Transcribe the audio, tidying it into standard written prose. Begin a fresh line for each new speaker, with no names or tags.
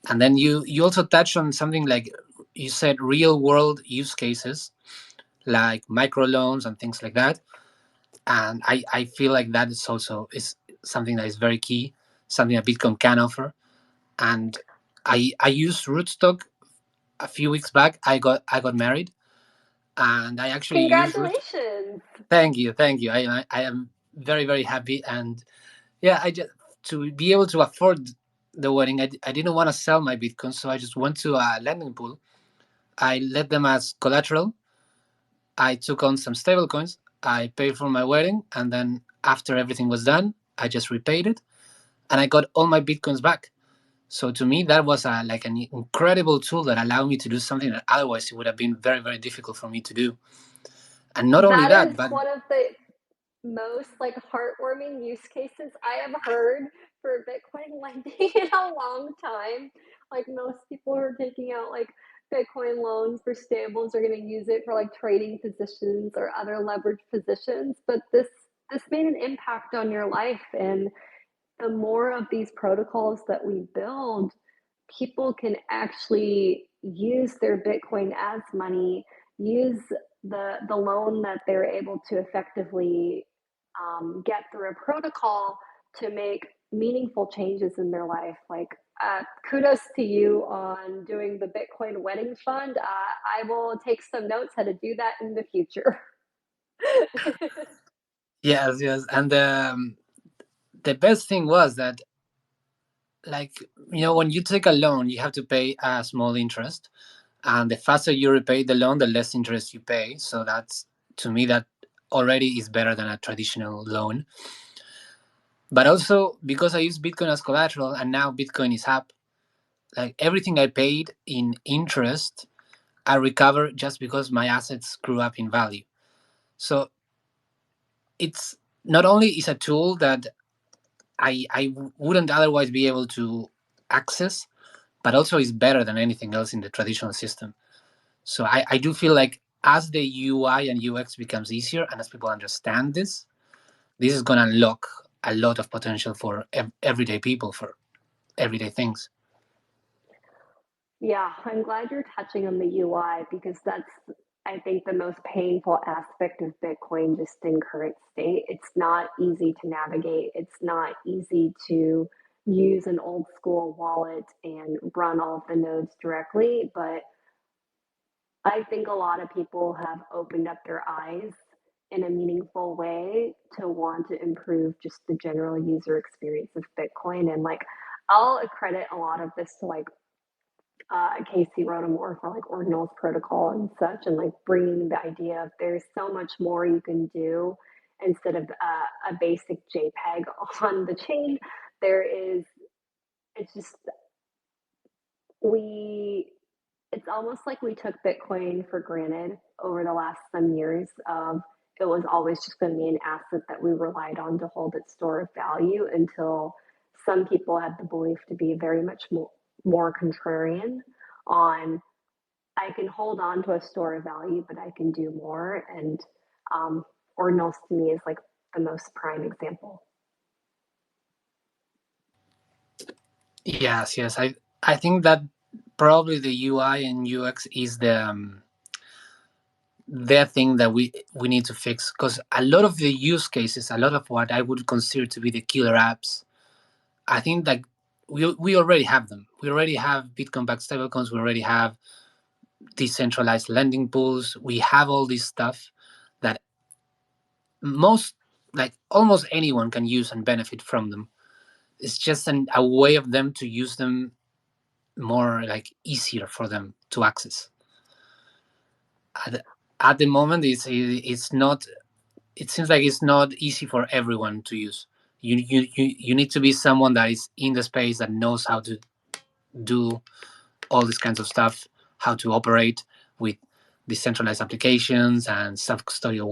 And then you also touched on something like you said real world use cases like microloans and things like that. And I feel like that is also is something that is very key, something that Bitcoin can offer. And I used Rootstock a few weeks back. I got married, and I actually used Root.
Congratulations.
Thank you, thank you. I am very very happy, and yeah, I just to be able to afford the wedding. I didn't want to sell my Bitcoin, so I just went to a lending pool. I let them as collateral. I took on some stable coins. I paid for my wedding, and then after everything was done, I just repaid it, and I got all my Bitcoins back. So to me, that was like an incredible tool that allowed me to do something that otherwise it would have been very, very difficult for me to do. And not only
That
that,
is
but
one of the most like heartwarming use cases I have heard for Bitcoin lending in a long time. Like most people who are taking out like Bitcoin loans for stables are going to use it for like trading positions or other leverage positions. But this made an impact on your life, and the more of these protocols that we build, people can actually use their Bitcoin as money, use the loan that they're able to effectively get through a protocol to make meaningful changes in their life. Like, kudos to you on doing the Bitcoin wedding fund. I will take some notes how to do that in the future.
yes, yes. And the best thing was that, like, when you take a loan, you have to pay a small interest, and the faster you repay the loan, the less interest you pay. So that's, to me, that already is better than a traditional loan. But also because I use Bitcoin as collateral, and now Bitcoin is up, like everything I paid in interest, I recover just because my assets grew up in value. So it's not only is a tool that I wouldn't otherwise be able to access, but also is better than anything else in the traditional system. So I do feel like as the UI and UX becomes easier and as people understand this is going to unlock a lot of potential for everyday people, for everyday things.
Yeah, I'm glad you're touching on the UI because that's, I think, the most painful aspect of Bitcoin just in current state. It's not easy to navigate. It's not easy to use an old school wallet and run all of the nodes directly, but I think a lot of people have opened up their eyes in a meaningful way to want to improve just the general user experience of Bitcoin. And like, I'll credit a lot of this to like Casey wrote a more for like Ordinals protocol and such, and like bringing the idea of there's so much more you can do instead of a basic JPEG on the chain. There is, it's just, we, it's almost like we took Bitcoin for granted over the last some years. It was always just going to be an asset that we relied on to hold its store of value until some people had the belief to be very much more contrarian on I can hold on to a store of value, but I can do more. And ordinals to me is like the most prime example.
Yes, yes. I think that probably the UI and UX is the thing that we need to fix, because a lot of the use cases, a lot of what I would consider to be the killer apps, I think that we already have them. We already have Bitcoin backed stablecoins. We already have decentralized lending pools. We have all this stuff that most, like almost anyone can use and benefit from them. It's just a way of them to use them more, like easier for them to access. At the moment, it's not. It seems like it's not easy for everyone to use. You need to be someone that is in the space, that knows how to do all these kinds of stuff, how to operate with decentralized applications and self custodial